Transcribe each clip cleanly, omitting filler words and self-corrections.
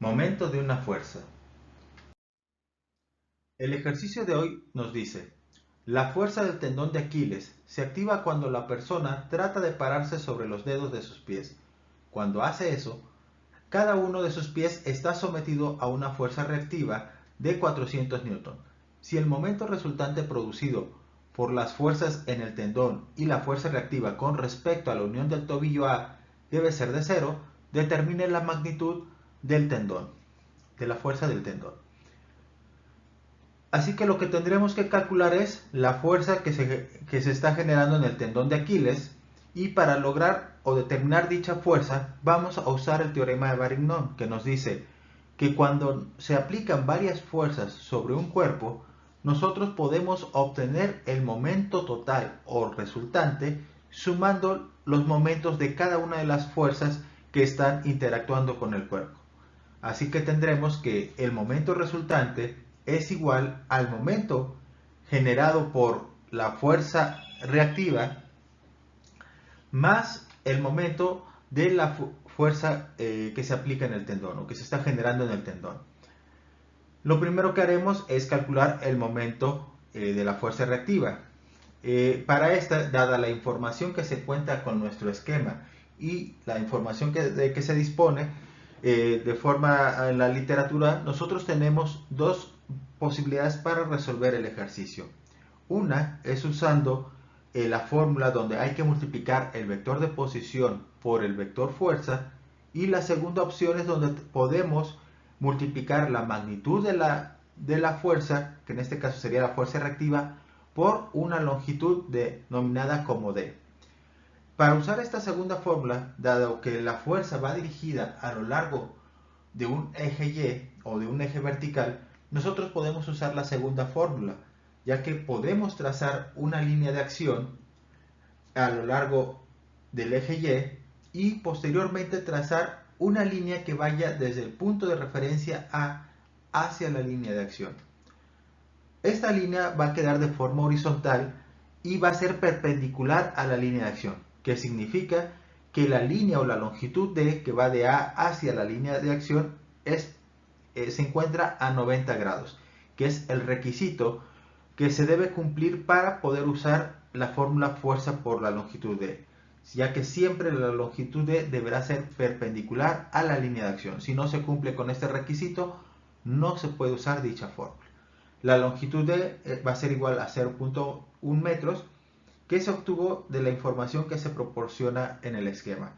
Momento de una fuerza. El ejercicio de hoy nos dice, la fuerza del tendón de Aquiles se activa cuando la persona trata de pararse sobre los dedos de sus pies. Cuando hace eso, cada uno de sus pies está sometido a una fuerza reactiva de 400 newton. Si el momento resultante producido por las fuerzas en el tendón y la fuerza reactiva con respecto a la unión del tobillo A debe ser de 0, determine la magnitud del tendón, de la fuerza del tendón. Así que lo que tendremos que calcular es la fuerza que se está generando en el tendón de Aquiles, y para lograr o determinar dicha fuerza vamos a usar el teorema de Varignon, que nos dice que cuando se aplican varias fuerzas sobre un cuerpo, nosotros podemos obtener el momento total o resultante sumando los momentos de cada una de las fuerzas que están interactuando con el cuerpo. Así que tendremos que el momento resultante es igual al momento generado por la fuerza reactiva más el momento de la fuerza que se aplica en el tendón o que se está generando en el tendón. Lo primero que haremos es calcular el momento de la fuerza reactiva. Para esta, dada la información que se cuenta con nuestro esquema y la información de que se dispone de forma en la literatura, nosotros tenemos dos posibilidades para resolver el ejercicio. Una es usando la fórmula donde hay que multiplicar el vector de posición por el vector fuerza, y la segunda opción es donde podemos multiplicar la magnitud de la fuerza, que en este caso sería la fuerza reactiva, por una longitud denominada como D. Para usar esta segunda fórmula, dado que la fuerza va dirigida a lo largo de un eje Y o de un eje vertical, nosotros podemos usar la segunda fórmula, ya que podemos trazar una línea de acción a lo largo del eje Y y posteriormente trazar una línea que vaya desde el punto de referencia A hacia la línea de acción. Esta línea va a quedar de forma horizontal y va a ser perpendicular a la línea de acción, que significa que la línea o la longitud D que va de A hacia la línea de acción se encuentra a 90 grados, que es el requisito que se debe cumplir para poder usar la fórmula fuerza por la longitud D, ya que siempre la longitud D deberá ser perpendicular a la línea de acción. Si no se cumple con este requisito, no se puede usar dicha fórmula. La longitud D va a ser igual a 0.1 metros, que se obtuvo de la información que se proporciona en el esquema.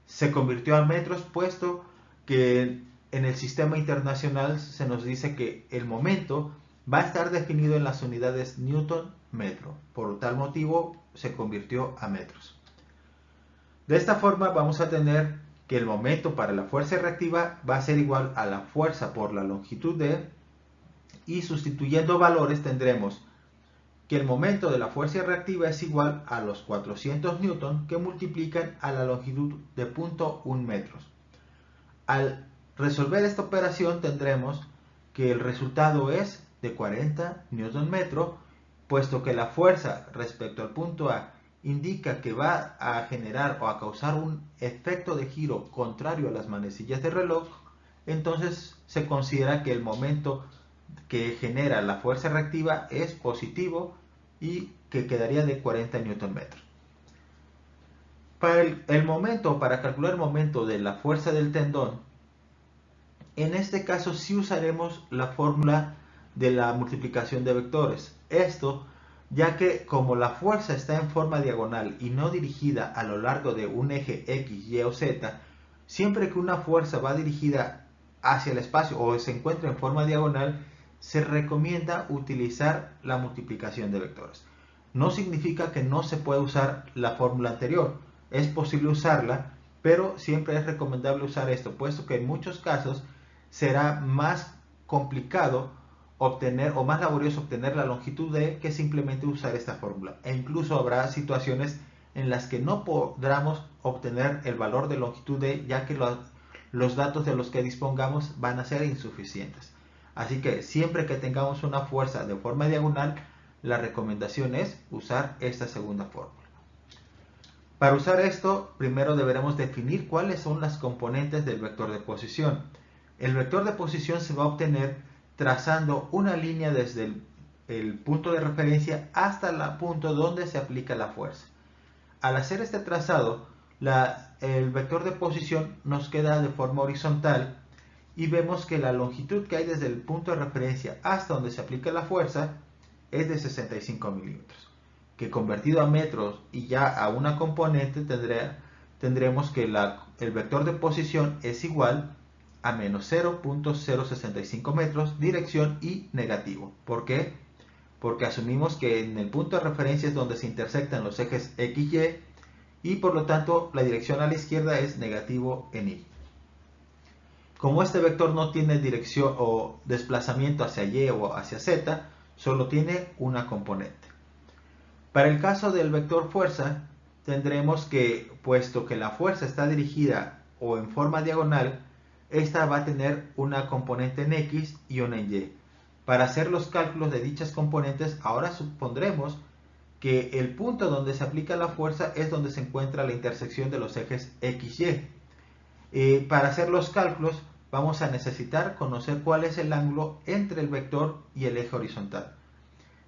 Se convirtió a metros puesto que en el sistema internacional se nos dice que el momento va a estar definido en las unidades Newton-metro. Por tal motivo se convirtió a metros. De esta forma vamos a tener que el momento para la fuerza reactiva va a ser igual a la fuerza por la longitud D, y sustituyendo valores tendremos que el momento de la fuerza reactiva es igual a los 400 newton que multiplican a la longitud de 0.1 metros. Al resolver esta operación tendremos que el resultado es de 40 newton metro, puesto que la fuerza respecto al punto A indica que va a generar o a causar un efecto de giro contrario a las manecillas de reloj. Entonces se considera que el momento que genera la fuerza reactiva es positivo y que quedaría de 40 Nm. Para para calcular el momento de la fuerza del tendón, en este caso sí usaremos la fórmula de la multiplicación de vectores. Esto ya que como la fuerza está en forma diagonal y no dirigida a lo largo de un eje X, Y o Z, siempre que una fuerza va dirigida hacia el espacio o se encuentra en forma diagonal, se recomienda utilizar la multiplicación de vectores. No significa que no se pueda usar la fórmula anterior, es posible usarla, pero siempre es recomendable usar esto, puesto que en muchos casos será más complicado obtener o más laborioso obtener la longitud D que simplemente usar esta fórmula. E incluso habrá situaciones en las que no podamos obtener el valor de longitud D, ya que los datos de los que dispongamos van a ser insuficientes. Así que siempre que tengamos una fuerza de forma diagonal, la recomendación es usar esta segunda fórmula. Para usar esto, primero deberemos definir cuáles son las componentes del vector de posición. El vector de posición se va a obtener trazando una línea desde el punto de referencia hasta el punto donde se aplica la fuerza. Al hacer este trazado, el vector de posición nos queda de forma horizontal y vemos que la longitud que hay desde el punto de referencia hasta donde se aplica la fuerza es de 65 milímetros, que convertido a metros y ya a una componente tendremos que el vector de posición es igual a menos 0.065 metros, dirección y negativo. ¿Por qué? Porque asumimos que en el punto de referencia es donde se intersectan los ejes X, y por lo tanto la dirección a la izquierda es negativo en Y. Como este vector no tiene dirección o desplazamiento hacia Y o hacia Z, solo tiene una componente. Para el caso del vector fuerza, tendremos que, puesto que la fuerza está dirigida o en forma diagonal, esta va a tener una componente en X y una en Y. Para hacer los cálculos de dichas componentes, ahora supondremos que el punto donde se aplica la fuerza es donde se encuentra la intersección de los ejes X y. Para hacer los cálculos vamos a necesitar conocer cuál es el ángulo entre el vector y el eje horizontal.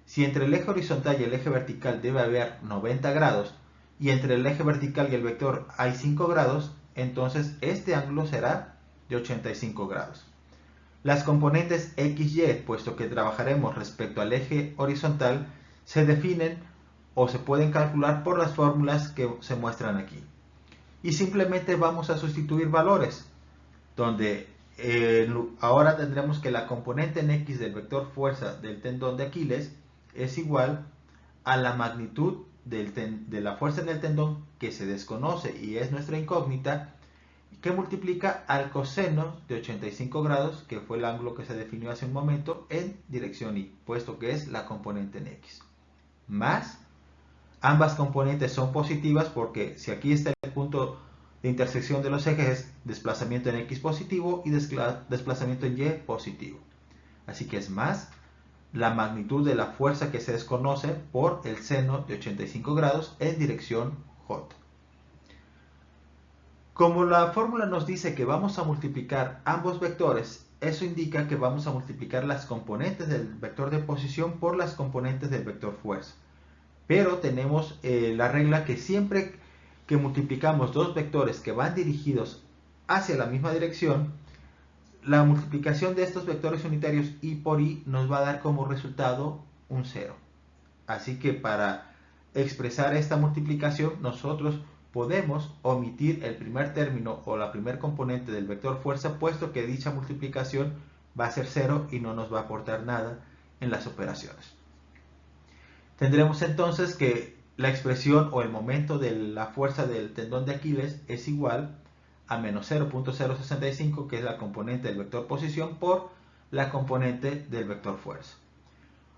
Si entre el eje horizontal y el eje vertical debe haber 90 grados y entre el eje vertical y el vector hay 5 grados, entonces este ángulo será de 85 grados. Las componentes X y, puesto que trabajaremos respecto al eje horizontal, se definen o se pueden calcular por las fórmulas que se muestran aquí. Y simplemente vamos a sustituir valores, donde ahora tendremos que la componente en X del vector fuerza del tendón de Aquiles es igual a la magnitud de la fuerza en el tendón, que se desconoce y es nuestra incógnita, que multiplica al coseno de 85 grados, que fue el ángulo que se definió hace un momento, en dirección Y, puesto que es la componente en X. Más, ambas componentes son positivas porque si aquí está el punto de intersección de los ejes, desplazamiento en X positivo y desplazamiento en Y positivo. Así que es más la magnitud de la fuerza que se desconoce por el seno de 85 grados en dirección J. Como la fórmula nos dice que vamos a multiplicar ambos vectores, eso indica que vamos a multiplicar las componentes del vector de posición por las componentes del vector fuerza. Pero tenemos la regla que siempre que multiplicamos dos vectores que van dirigidos hacia la misma dirección, la multiplicación de estos vectores unitarios Y por Y nos va a dar como resultado un 0. Así que para expresar esta multiplicación nosotros podemos omitir el primer término o la primer componente del vector fuerza, puesto que dicha multiplicación va a ser 0 y no nos va a aportar nada en las operaciones. Tendremos entonces que la expresión o el momento de la fuerza del tendón de Aquiles es igual a menos 0.065, que es la componente del vector posición, por la componente del vector fuerza.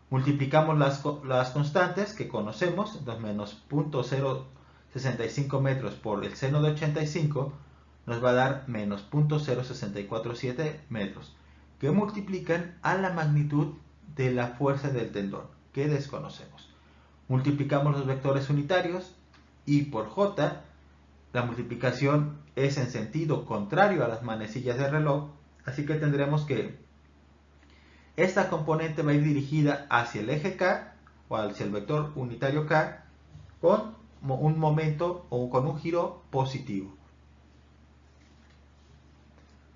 Multiplicamos las constantes que conocemos, entonces menos 0.065 metros por el seno de 85 nos va a dar menos 0.0647 metros, que multiplican a la magnitud de la fuerza del tendón, que desconocemos. Multiplicamos los vectores unitarios, Y por J, la multiplicación es en sentido contrario a las manecillas del reloj, así que tendremos que esta componente va a ir dirigida hacia el eje K o hacia el vector unitario K con un momento o con un giro positivo.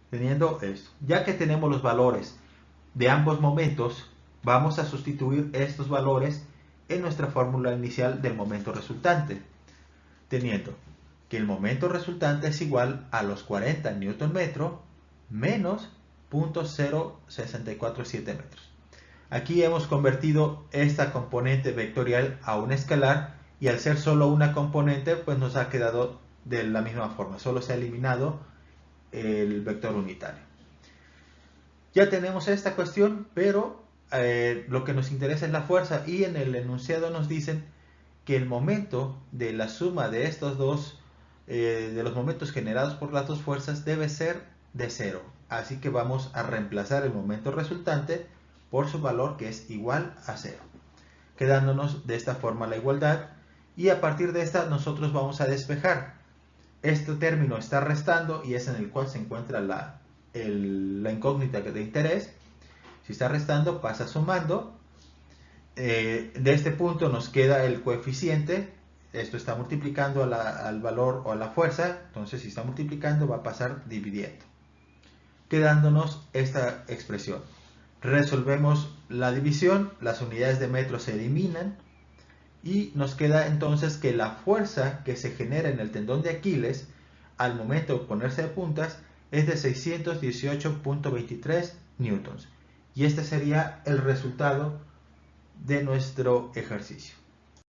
Teniendo esto, ya que tenemos los valores de ambos momentos, vamos a sustituir estos valores en nuestra fórmula inicial del momento resultante, teniendo que el momento resultante es igual a los 40 Nm menos 0.0647 metros. Aquí hemos convertido esta componente vectorial a un escalar y al ser solo una componente pues nos ha quedado de la misma forma, solo se ha eliminado el vector unitario. Ya tenemos esta cuestión, pero lo que nos interesa es la fuerza, y en el enunciado nos dicen que el momento de la suma de estos dos, de los momentos generados por las dos fuerzas, debe ser de 0. Así que vamos a reemplazar el momento resultante por su valor, que es igual a 0, quedándonos de esta forma la igualdad, y a partir de esta nosotros vamos a despejar. Este término está restando y es en el cual se encuentra la incógnita de interés. Si está restando, pasa sumando. De este punto nos queda el coeficiente. Esto está multiplicando al valor o a la fuerza. Entonces, si está multiplicando, va a pasar dividiendo, quedándonos esta expresión. Resolvemos la división, las unidades de metro se eliminan y nos queda entonces que la fuerza que se genera en el tendón de Aquiles al momento de ponerse de puntas es de 618.23 newtons. Y este sería el resultado de nuestro ejercicio.